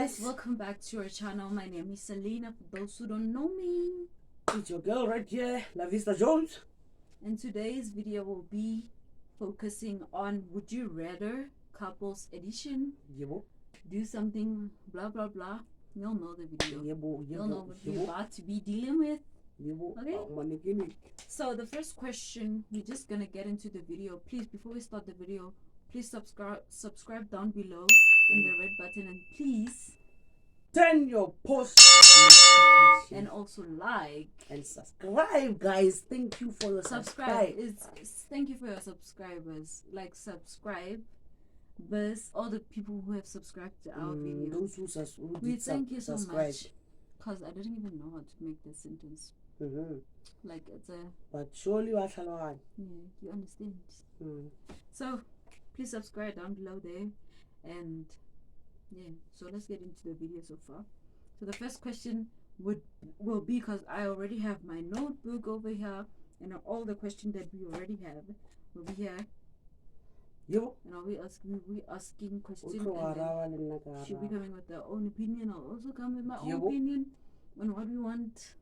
guys, welcome back to our channel. My name is Alina, for those who don't know me. It's your girl right here, Lavista Jones. And today's video will be focusing on Would You Rather Couples Edition. Yebo. Do something blah blah blah. You'll know the video. Yebo. You'll know what we're about to be dealing with. Yebo. Okay? So the first question, we're just gonna get into the video. Please, before we start the video, please subscribe down below in the red button, and please turn your post and also like and subscribe, guys. Thank you for the subscribe. Thank you for your subscribers. Like, subscribe. But all the people who have subscribed to our video, those who we thank you so subscribe. much. Cause I didn't even know how to make this sentence. Like, it's a. But surely you you understand. So please subscribe down below there, and yeah. So let's get into the video so far. So the first question will be, because I already have my notebook over here, and all the questions that we already have will be here. Yo. And I'll be asking questions, and she'll be coming with their own opinion. I'll also come with my own opinion on what we want.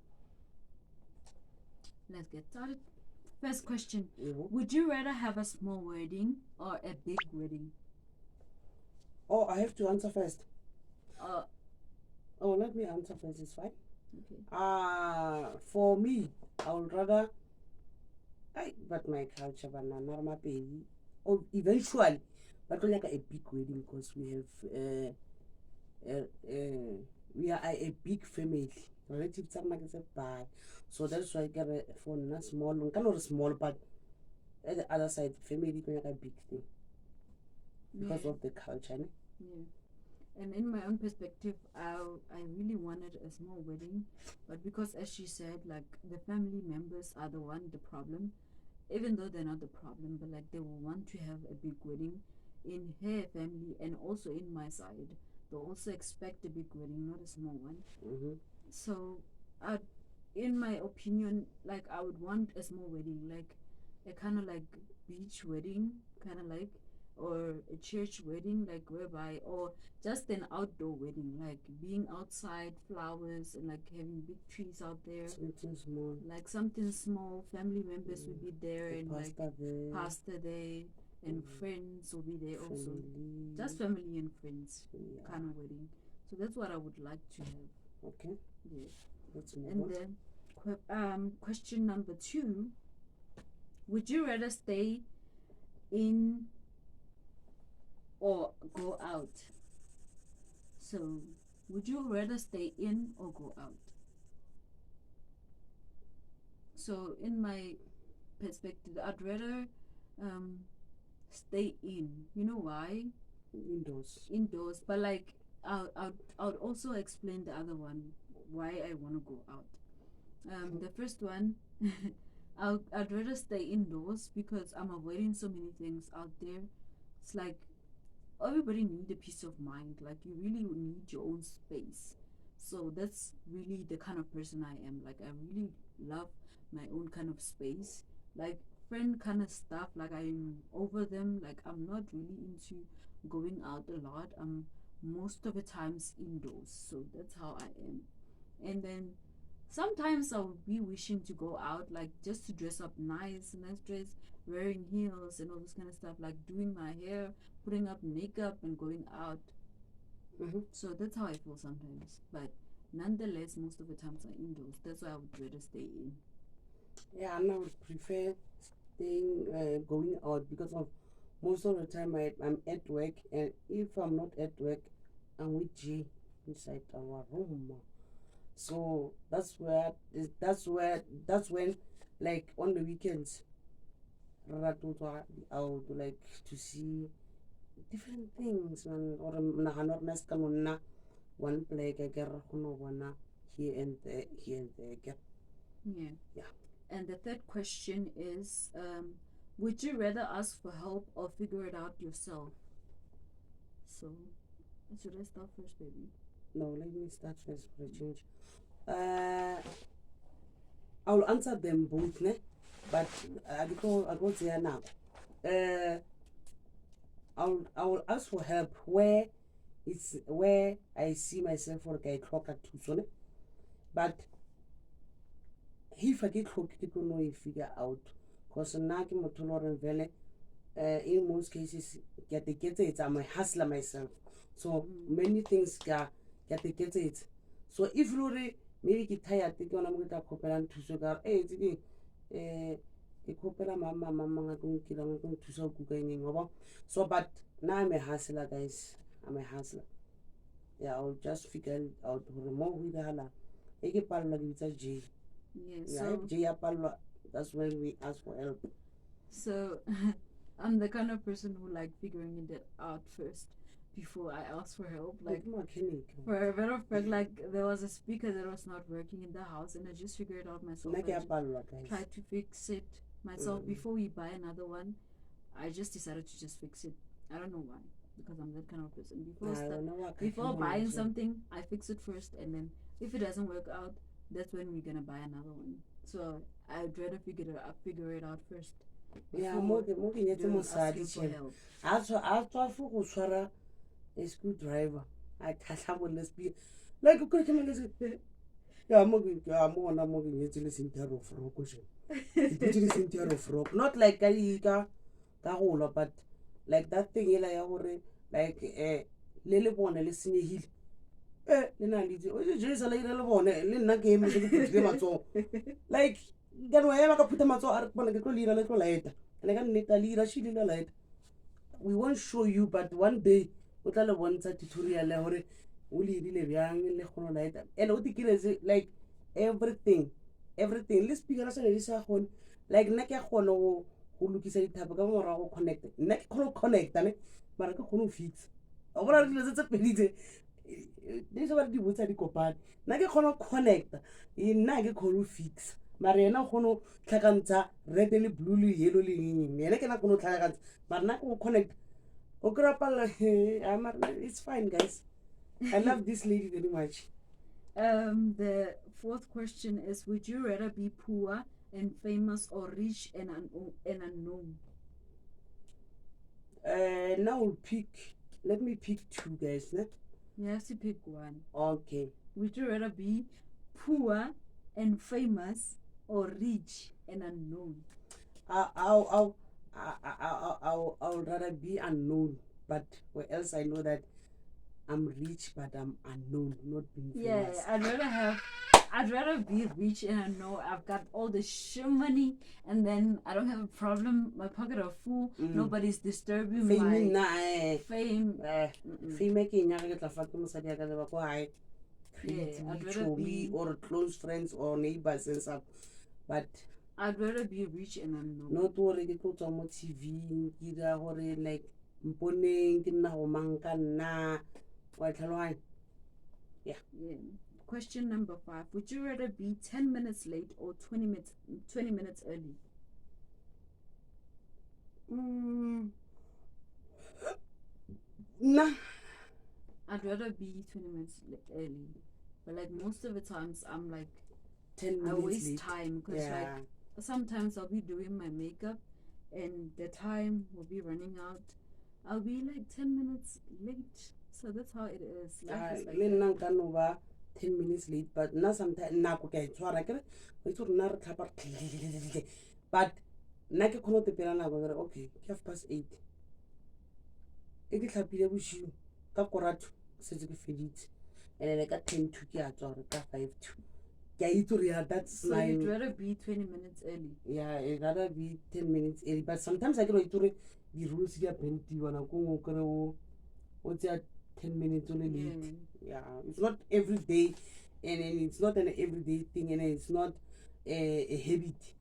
Let's get started. First question. Would you rather have a small wedding or a big wedding? Oh, I have to answer first. Let me answer first. It's fine. Okay. For me, I would rather. But my culture, but not my baby. Or eventually, but like a big wedding, because we are a big family. Relatives are like bad, so that's why I get a phone. Not small, kind of small, but at the other side, family is like a big thing because of the culture. Yeah. And in my own perspective, I really wanted a small wedding, but because, as she said, like, the family members are the problem, even though they're not the problem, but like, they will want to have a big wedding in her family, and also in my side, they'll also expect a big wedding, not a small one. So, in my opinion, like, I would want a small wedding, like a kind of like beach wedding, kind of like, or a church wedding, like, whereby, or just an outdoor wedding, like being outside, flowers, and like having big trees out there. Something small. Like something small. Family members will be there, and like pastor there, and friends will be there also. Just family and friends kind of wedding. So that's what I would like to have. Okay. Yeah. Let's move and on. then question number 2. Would you rather stay in or go out? So, would you rather stay in or go out? So, in my perspective, I'd rather stay in. You know why? Indoors. But like, I would also explain the other one, why I want to go out. The first one, I'd rather stay indoors because I'm avoiding so many things out there. It's like, everybody need a peace of mind. Like, you really need your own space. So that's really the kind of person I am. Like, I really love my own kind of space. Like, friend kind of stuff, like, I'm over them. Like, I'm not really into going out a lot. I'm most of the times indoors. So that's how I am. And then sometimes I'll be wishing to go out, like, just to dress up nice dress, wearing heels and all this kind of stuff, like doing my hair, putting up makeup, and going out. So that's how I feel sometimes. But nonetheless, most of the times I'm indoors. That's why I would rather stay in. Yeah, and I would prefer staying, going out, because of most of the time I'm at work, and if I'm not at work, I'm with G inside our room. So that's when, like, on the weekends, I would like to see different things, or one place I get here and there. Yeah. And the third question is, would you rather ask for help or figure it out yourself? So, should I start first, baby? No, let me start first for a change. I will answer them both, but I go there now. I will ask for help where it's where I see myself for I clock at two. But if I get clock, I don't know figure out. Because now I'm vele. In most cases, get it. I'm a hustler myself. So many things get it. So if you maybe get tired, think on I'm going to cooperate to sugar. Hey, ke khopela mama ngakong ke la ngakong thusa go kukaeng go ba. So but now I'm a hustler, guys. I'm a hustler. Yeah, I'll just figure it out. More with the hala. I get palwa with J. Yeah, Yeah, so J palwa. That's when we ask for help. so I'm the kind of person who like figuring it out first before I ask for help. Like for a matter of fact, like there was a speaker that was not working in the house, and I just figured it out myself. I tried to fix it myself before we buy another one. I just decided to just fix it. I don't know why, because I'm that kind of person. Before buying something, I fix it first, and then if it doesn't work out, that's when we're gonna buy another one. So I'd rather figure it out first. Yeah, mo ke nyetse mosadi tshela a tswa fo go tshwara a screwdriver a tlhatlha go le speed like go ke le ya mo ona mo ke nyetse le center of rock go shela ke le center of rock, not like ka go lo, but like that thing ela ya gore like le bone le senyehile le na le o je sa le bone le nna ke eme ke phutile matso like then whenever I put my later, and I can make a leader, she did a light. We won't show you, but one day, what I want a tutorial, or really young and light. And what is like everything. Let's figure out this one. Like Naka Hono, who look is a tabacamo connected. Neck connect, but I can't fix. Over a penny. This is what the woods are the copan. Naka connect. In Naga fix. Mariana Hono Takanta, red and blue, yellow, and I cannot connect, but not connect. Okrapal, it's fine, guys. I love this lady very much. The fourth question is: would you rather be poor and famous, or rich and unknown? Now we'll pick. Let me pick two, guys. Ne? You have to pick one. Okay. Would you rather be poor and famous, or rich and unknown? I'll rather be unknown, but or else I know that I'm rich, but I'm unknown, not being famous. Yeah, I'd rather be rich and I know I've got all the money, and then I don't have a problem. My pocket are full. Nobody's disturbing my fame. Fame making I'd rather be or close friends or neighbors and stuff. But I'd rather be rich and unknown. Not worry, they go to TV, like Mponing, na yeah. Question number 5. Would you rather be 10 minutes late or 20 minutes early? Nah. I'd rather be 20 minutes early. But like most of the times I'm like 10 minutes I waste late. time because like sometimes I'll be doing my makeup and the time will be running out. I'll be like 10 minutes late. So that's how it is. Life is like that. 10 minutes late, but now sometimes but nake kono te pela nako gore okay ke 8:30 e ke tlhapile boshigo ka koratu se ke feditse and then ka 10 to ke a tswa gore ka 5 to ke a itse gore that's so you'd rather be 20 minutes early. Yeah, I'd rather be 10 minutes early, but sometimes I get itse gore the rules di a pentiwa nako ngwe kore o tsa 10 minutes only late. Yeah, it's not every day, and it's not an everyday thing, and it's not a habit.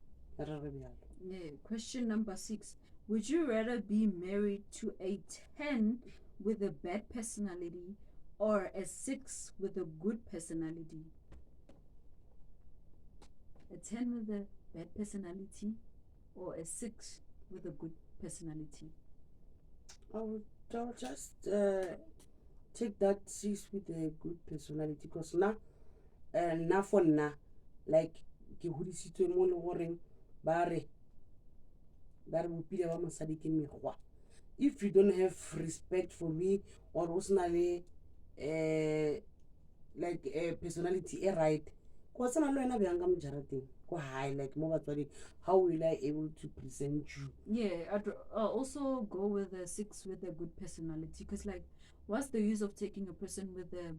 Yeah. Question number 6. Would you rather be married to a 10 with a bad personality or a 6 with a good personality? A 10 with a bad personality or a 6 with a good personality? I'll just take that 6 with a good personality, because now for now, like ke hodisitswe mo le goreng ba re bopile ba mosadi ke megwa if you don't have respect for me or personally like a personality right ko tsena le wena bjang ka mojarateng ko high like mo batswading, how will I able to present you? Yeah, I'd also go with a 6 with a good personality, because like, what's the use of taking a person with a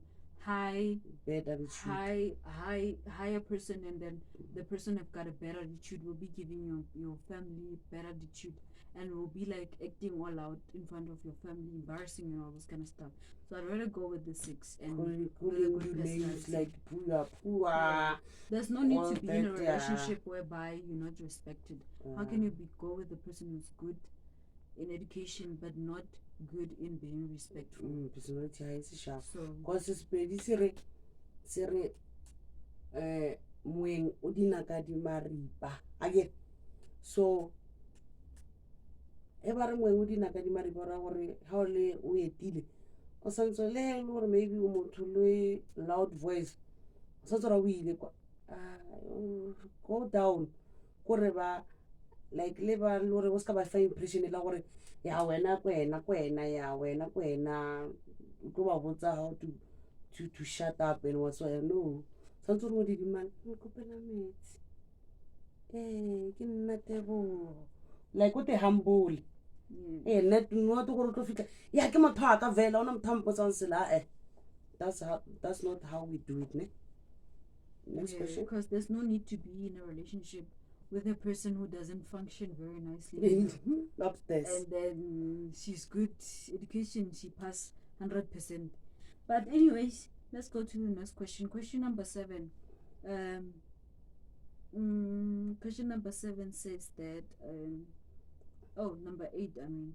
bad attitude, higher person, and then the person have got a bad attitude, will be giving your family bad attitude, and will be like acting all out in front of your family, embarrassing you, all this kind of stuff. So I'd rather go with the 6 and with a good names personality. like Pua. Yeah. There's no need all to be in a that, relationship whereby you're not respected. How can you go with a person who's good in education but not good in being respectful? personality ha e se sharp So because sepedi se re moeng o dina ka dimaripa again. So e ba re moeng o dina ka dimaripa ra gore ha o le o etile o santse le he le gore maybe o motho le loud voice o santse ra o ile kwa go down gore ba like le ba le gore o ska ba fa impression la gore ya wena kwena ya wena kwena o tlo ba botsa how to shut up and whatsoever. No, santse re mo didimane o kopela metsi ke nna Tebogo, like o te humble not gore o tlo fitlha ya ke motho a ka vela ona motho a mpotsang sela that's not how we do it, ne? Next question. because there's no need to be in a relationship with a person who doesn't function very nicely Upstairs. and then she's good education, she passed 100%. But anyways, let's go to the next question. Question number 7. Question number 7 says that number 8, I mean,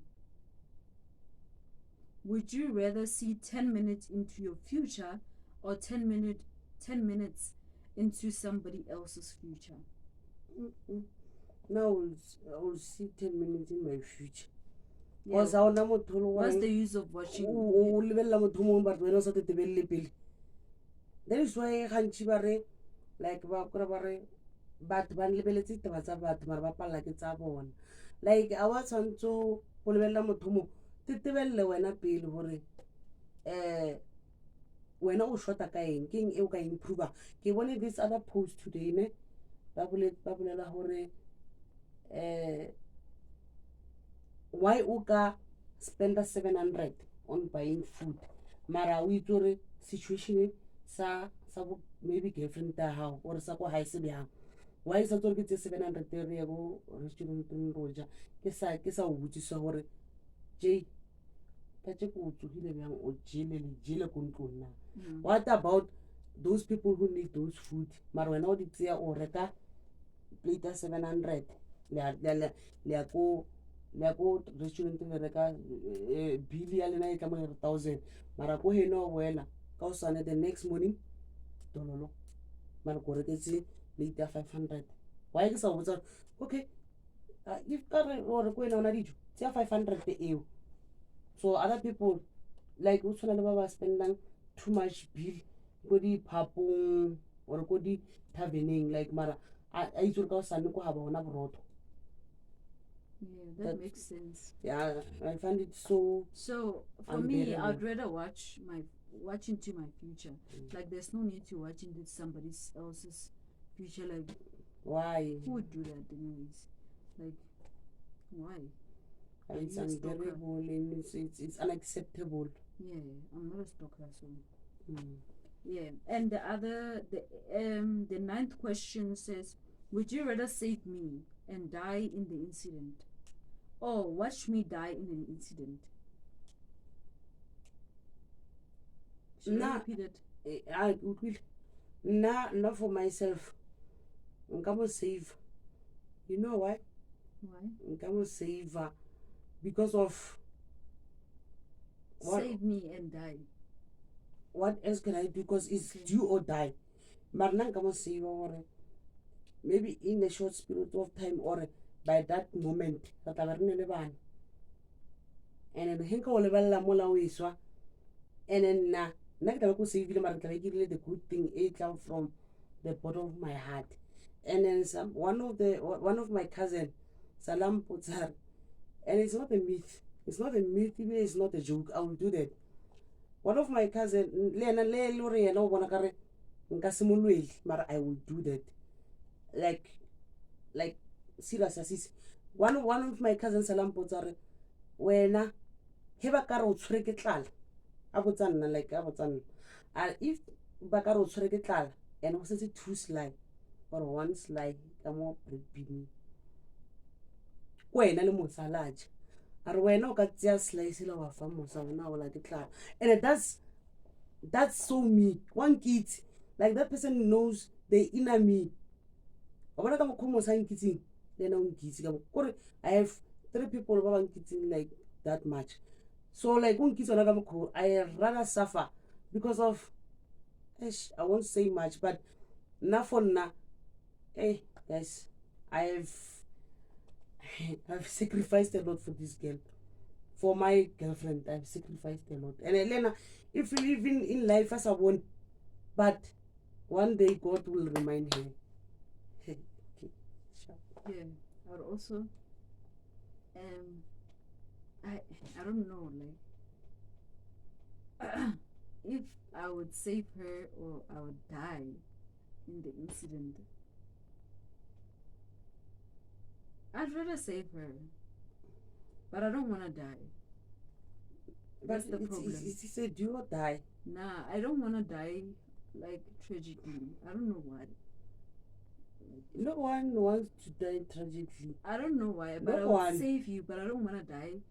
would you rather see 10 minutes into your future or 10 minutes into somebody else's future? Now I will see 10 minutes in my future. Because I want to know what's the use of watching? That is why gantsi ba re like ba kora ba re batho ba lebeletse taba tsa batho mara ba palla ke tsa bona, like a wa tshwantse go lebelela motho mo tetebelle wena pele gore wena o shota ka eng ke eng e o ka improve. Ke bone this other post today, ne ba bolela gore why o ka spend 700 on buying food mara o itse gore situation sa maybe girlfriend ta hao or sa ko high se bjang, why sa tsore ke tse 700 re ya go restauranteng roja ke sa o botsisa gore j ka tse ko tsogile bjang o jele ko ntlong na. What about those people who need those food mara wena o di tseya o reka plate 700 le ko restaurant le reka bill ya lena e tla mo 1000 mara ko heno o boela ka o sane the next morning dololo mara ko reketse plate ya 500. Why ke sa botsa okay if ka re o re ko ena ona dijo tse 500 eo, so other people like o tshwana le ba ba spendang too much bill ko di phapong or ko di taverneng like mara a itse gore ka o sane ko ga bona borotho. Yeah, that makes sense. Yeah, I find it so for me, I'd rather watch into my future. Like there's no need to watch into somebody else's future. Like why? Who would do that anyways? Like why? It's unbearable and it's unacceptable. Yeah, I'm not a stalker, so yeah. And the 9th question says, would you rather save me and die in the incident or watch me die in an incident? Should I repeat it? I will. Not for myself. I'm gonna save. You know why? Why? I'm gonna save because of save me and die. What else can I do? Because it's do or die. But I'm gonna save maybe in a short period of time or by that moment that I and then hinka o lebella mola o iswa and then nna ke tla go save le mara tla ke ile the good thing it come from the bottom of my heart. And then one of my cousin Salam Putzar, and it's not a myth, It's not a myth, it's not a joke. I will do that. One of my cousin, but I will do that. Like serious assist. One of my cousins Salampotare, when he bakare o tshwere ke tlala a botsa nna like a botsa nna if bakare o tshwere ke tlala and go setse two sly or one sly ka mo breadbin ko wena le mosalaja a re wena o ka tseya slice la wa fa mosa ona o la ke tlala and that's so me one kid like that person knows the inner me wa bona ka mokgwa mosa nkitsing le ena o nkitse ka kore I have 3 people ba ba nkitsing like that much. So like I rather suffer because of I won't say much, but now for now, hey guys, I've sacrificed a lot for this girl. For my girlfriend, I've sacrificed a lot. And Elena, if you live in life as a one, but one day God will remind her. Okay, sure. Yeah, or also I don't know, like if I would save her or I would die in the incident. I'd rather save her, but I don't want to die. That's the problem. It's a do or die. Nah, I don't want to die like tragically. I don't know why. No one wants to die tragically. I don't know why, but I will save you, but I don't want to die.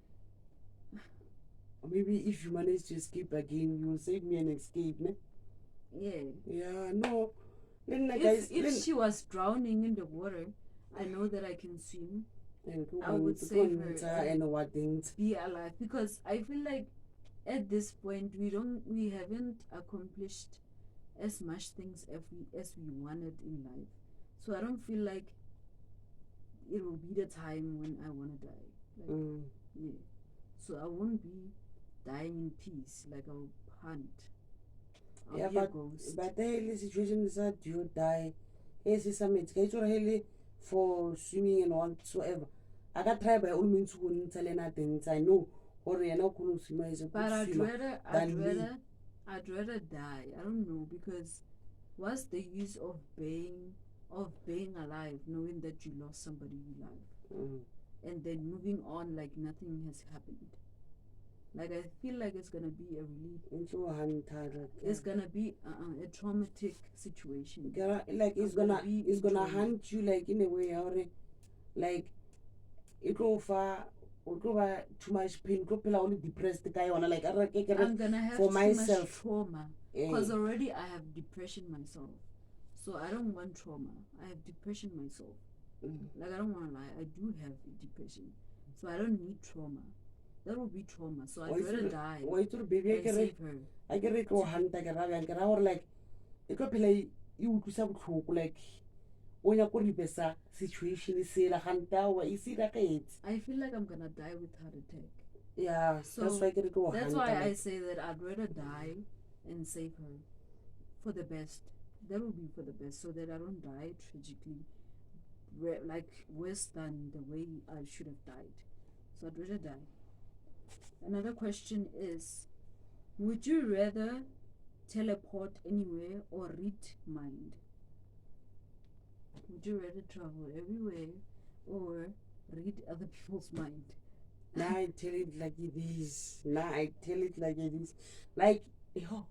Maybe if you manage to escape again, you will save me and escape, ne? Yeah. Yeah, no. If she was drowning in the water, I know that I can swim. And I would save her and what things. Be alive, because I feel like at this point we haven't accomplished as much things as we wanted in life. So I don't feel like it will be the time when I want to die. Like, yeah. So I won't be dying in peace. Like I'll hunt. Yeah, but the situation is that you die. Yes, it's a mate. For swimming and whatsoever. I got try by all means to tell things. I know or you know swimmer is a good swimmer. I'd rather die. I don't know, because what's the use of being alive knowing that you lost somebody you love and then moving on like nothing has happened? Like I feel like it's gonna be a really it's gonna be a traumatic situation. Like it's gonna hunt you like in a way or like it go far or go too much pain, go only depressed the guy on like I'm gonna have for myself much trauma because already I have depression myself. So I don't want trauma. I have depression myself. Like I don't want to lie, I do have depression. So I don't need trauma. That will be trauma. So I'd rather die than save her. I get it go hunt or like it could be like you to some like when you could be situation is say la hanta or is it like it? I feel like I'm gonna die with heart attack. Yeah, so that's why I get it go. That's why I say that I'd rather die and save her for the best. That will be for the best, so that I don't die tragically, like worse than the way I should have died. So I'd rather die. Another question is, would you rather teleport anywhere or read mind? Would you rather travel everywhere or read other people's mind? Now I tell it like it is. Like, yo.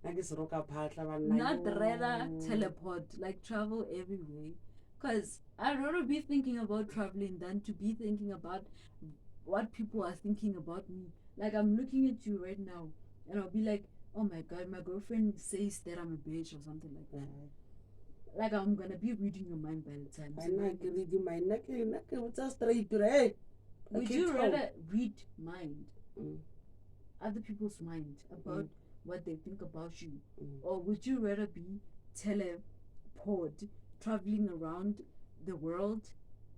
Not rather teleport, like travel everywhere. Because I'd rather be thinking about traveling than to be thinking about what people are thinking about me. Like I'm looking at you right now and I'll be like, oh my god, my girlfriend says that I'm a bitch or something like that. Like I'm gonna be reading your mind by the time. I'm not reading your mind. Would you rather read mind, other people's mind about what they think about you, or would you rather be teleport, traveling around the world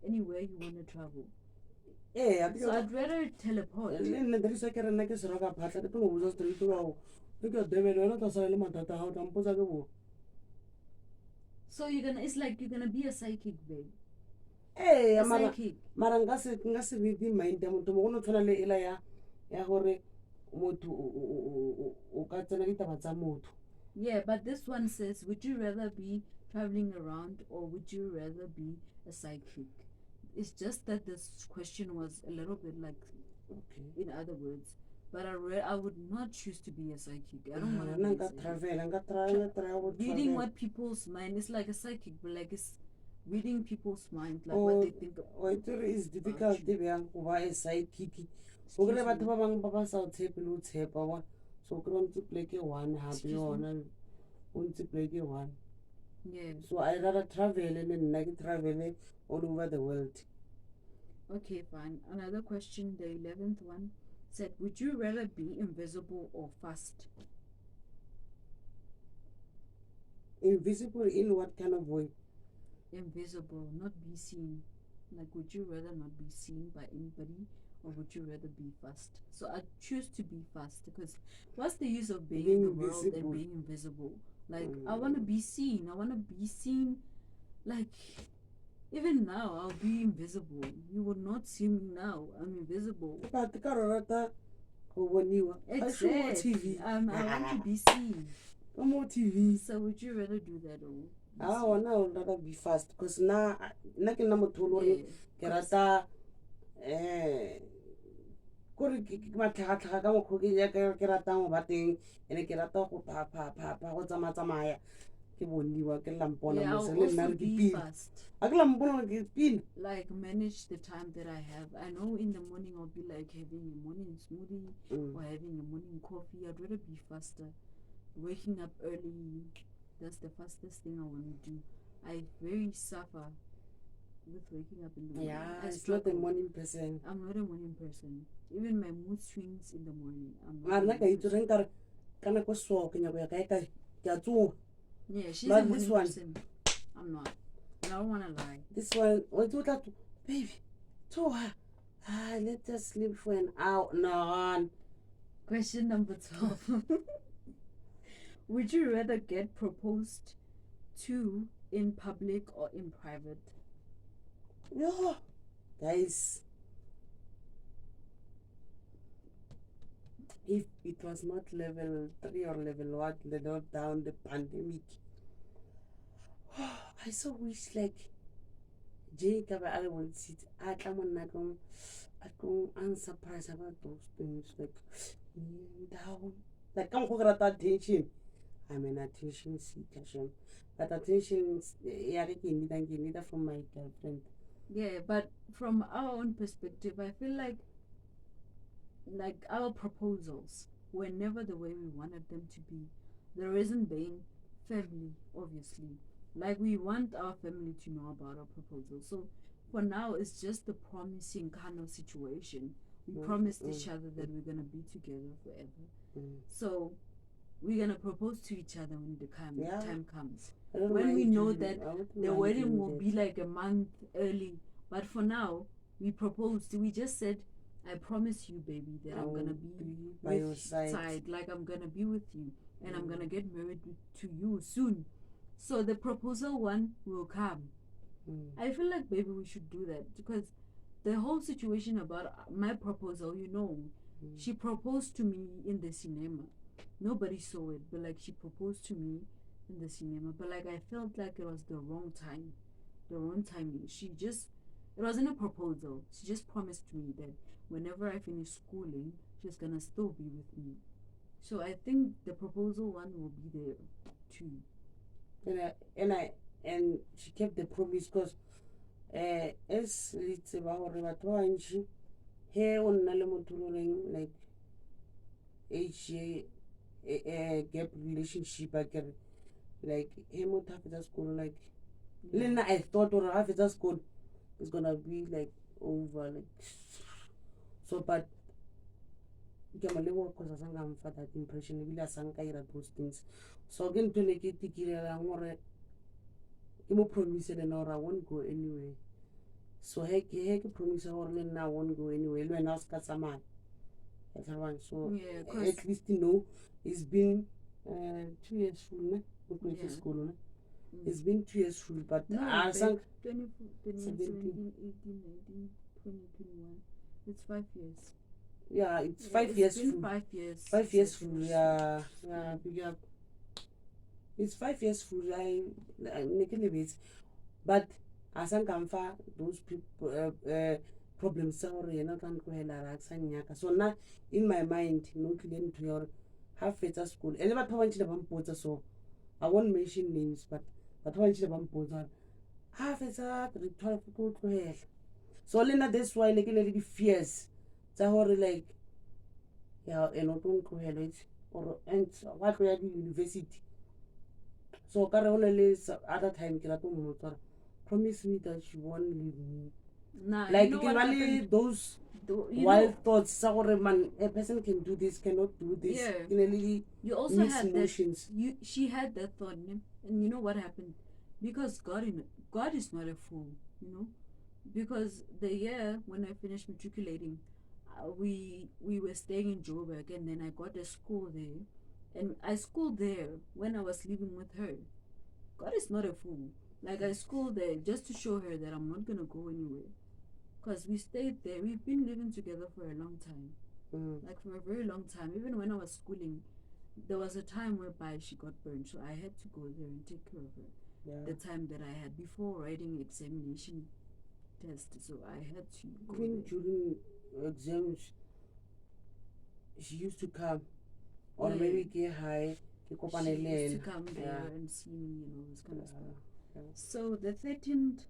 anywhere you want to travel? Yeah, so I'd rather teleport. So it's like you're gonna be a psychic, babe. Eh, A psychic. mara nka se read mind ya motho mo go no tshwana le ela ya gore motho o ka tsena ditaba tsa motho. Yeah, but this one says, would you rather be traveling around or would you rather be a psychic? It's just that this question was a little bit like, Okay. in other words, but I would not choose to be a psychic. I don't want to Nna be nka a psychic. travel nka try go Reading travel. what people's mind is like a psychic, but like it's reading people's mind, like what they think o itse is difficult bjang go ba a psychic o kry batho ba bangwe ba ba sa o tshepe le o tshepa wa so o kry ntse pleke one hape yona o ntse pleke one. Yeah. So I rather travel le nna ke travel all over the world. Okay, fine. Another question, the 11th one said, would you rather be invisible or fast? Invisible in what kind of way? Invisible, not be seen. Like, would you rather not be seen by anybody or would you rather be fast? So I choose to be fast because what's the use of being in the world and being invisible? Like, I want to be seen. I want to be seen. Like, even now, I'll be invisible. You will not see me now. I'm invisible. Exactly. Exactly. I want to be seen. More TV. So would you rather do that or? I would rather be fast because now I can number two. Kerata kore ke matlhagatlhaga ka mokgwa ke ratang go ba teng ene ke rata go pha go tsamaya ke boniwa ke lampona mose le nna re ke pina a ke lampona ke pina. Like manage the time that I have. I know in the morning I'll be like having a morning smoothie or having a morning coffee. I'd rather be faster. Waking up early, that's the fastest thing I want to do. I very suffer with waking up in the morning. Yeah, it's not a morning person. I'm not a morning person. Even my mood swings in the morning. Yeah, she's a morning person. I'm not. I don't want to lie. This one, baby, let's just sleep for an hour. No. Question number 12. Would you rather get proposed to in public or in private? Yeah, guys. If it was not level 3 or level 1, level down the pandemic, I so wish like Jacob I will sit at I can unsurprised about those things like down. Like I'm going to attention. I'm an attention seeker, but attention is need from my girlfriend. Yeah, but from our own perspective, I feel like our proposals were never the way we wanted them to be. The reason being family, obviously. Like we want our family to know about our proposal. So for now, it's just a promising kind of situation. We promised each other that we're gonna be together forever. So we're gonna propose to each other when the time comes. When we know that the wedding will be like a month early. But for now, we proposed. We just said, I promise you, baby, that I'm gonna be by your side. Like I'm gonna be with you, and I'm gonna get married to you soon. So the proposal one will come. I feel like, baby, we should do that because the whole situation about my proposal, she proposed to me in the cinema. Nobody saw it, but like she proposed to me in the cinema. But like I felt like it was the wrong time, the wrong timing. It wasn't a proposal. She just promised me that whenever I finish schooling, she's gonna still be with me. So I think the proposal one will be there too. And she kept the promise because as it's about here on Nalamoturing like age gap relationship I get like him after school like Lena I thought or after school it's gonna be like over like so but because I'm for that impression really those things so again to like it I promise and or I won't go anywhere. So he promise or then I won't go anywhere when I ask someone. So at least it's been 2 years school. It's been 2 years full, but no, I sang 17, 18, 19, 20, 21. It's 5 years. Yeah, it's 5 years been full. 5 years. 5 years full, yeah. It's 5 years full. I but as I can find those people problems sorry not can go so now in my mind no clean to your half better school and never told so I won't mention names but told half better to so Lena that's why like the fears like yeah and not go ahead or and what we are the university so currently other time promise me that you won't leave me. Nah, Like you know what happened? those wild thoughts. Sorry, man, a person can do this, cannot do this. Yeah. You also had emotions. She had that thought, and you know what happened? Because God is not a fool, you know. Because the year when I finished matriculating, we were staying in Joburg, and then I got a school there, and I schooled there when I was living with her. God is not a fool. Like I schooled there just to show her that I'm not gonna go anywhere. Because we stayed there. We've been living together for a long time. Like for a very long time. Even when I was schooling, there was a time whereby she got burned. So I had to go there and take care of her. Yeah. The time that I had before writing examination test. So I had to go even there. During exams, she used to come. Or maybe get high. She used to come there and see me, you know, this kind of stuff. Yeah. So the 13th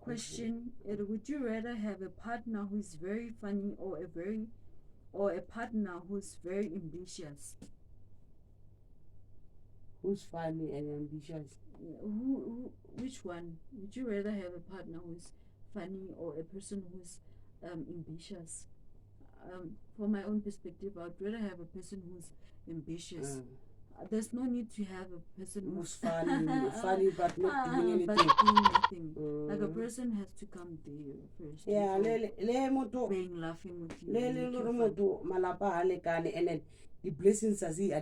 question, would you rather have a partner who's very funny or a partner who's very ambitious? Who's funny and ambitious? Which one? Would you rather have a partner who's funny or a person who's ambitious? From my own perspective, I'd rather have a person who's ambitious. There's no need to have a person who's funny but not doing anything. Like a person has to come there first. Yeah, being laughing with you. And then the blessings as he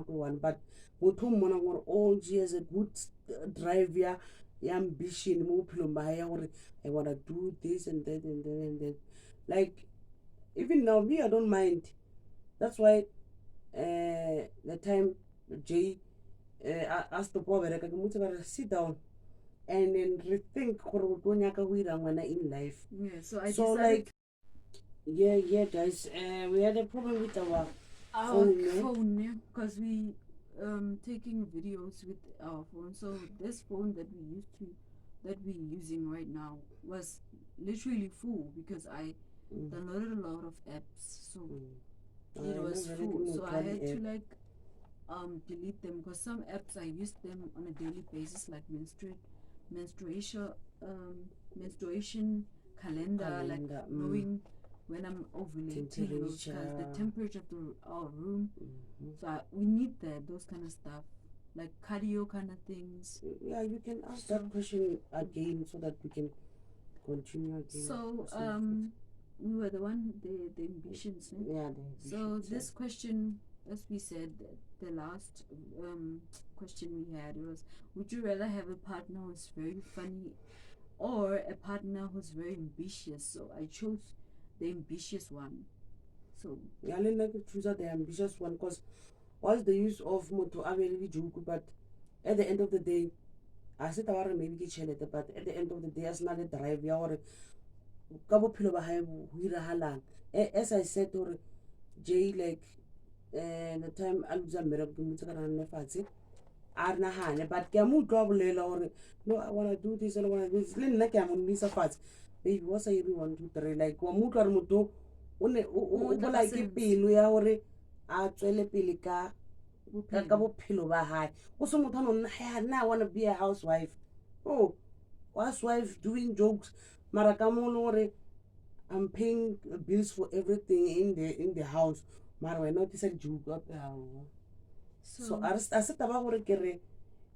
one, but oh, she has a good drive, yeah, ambition, I want to do this and that and that and that. Like, even now, me, I don't mind. That's why the time Jay asked the boy, sit down and then rethink in life. Yeah, so I so like, yeah, guys, we had a problem with our phone, yeah, because we taking videos with our phone. So this phone that we're using right now was literally full because I downloaded a lot of apps, so it was full. So I had to like delete them because some apps I used them on a daily basis, like menstruation calendar, like knowing when I'm ovulating, those kinds, the temperature of our room. So we need those kind of stuff, like cardio kind of things. Yeah, you can ask that question again so that we can continue again. So we were the ambitions. Yeah, so this question, as we said, the last question we had was, would you rather have a partner who's very funny or a partner who's very ambitious? So I chose the ambitious one. So yeah, I like to choose the ambitious one because what's the use of moto joke, but at the end of the day, I said I want maybe get but at the end of the day, as not a drive, as I said, or Jay, like the time I was a miracle, but no, I want to do this and I want to do this. Like I'm Misa fast. Baby, what's I really want to do? Like, Wamuto, like pilo ya hore a tswele pele ka bophelo ba hae o se motho no nna I want to be a housewife. Oh, housewife doing jokes mara ka mo hore I'm paying bills for everything in the house mara wena o tisa joke up so a se taba gore ke re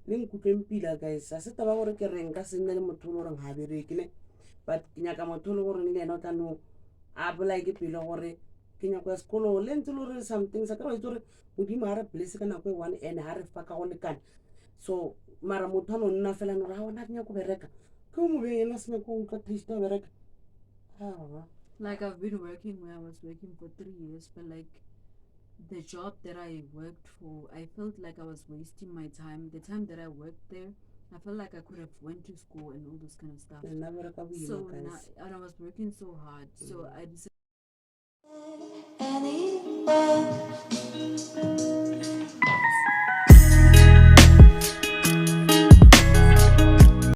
le nkutlweng pila guys a se taba gore ke re nka se nne le motho o reng ha bereke ne but ke nyaka motho le gore le yena o tla no a bolai ke pele gore ke nyako ya sekolo le ntse le gore something sa ka ba itse gore modimo ga re blesse ka nako e one and ga re fa ka go lekana so mara motho a no nna fela nore ga ona ke nyako bereka ke o mo beela se nyako utlwa taste ya bereka. Like I've been working where I was working for 3 years, but like the job that I worked for, I felt like I was wasting my time. The time that I worked there, I felt like I could have went to school and all those kind of stuff. So and I was working so hard. So I decided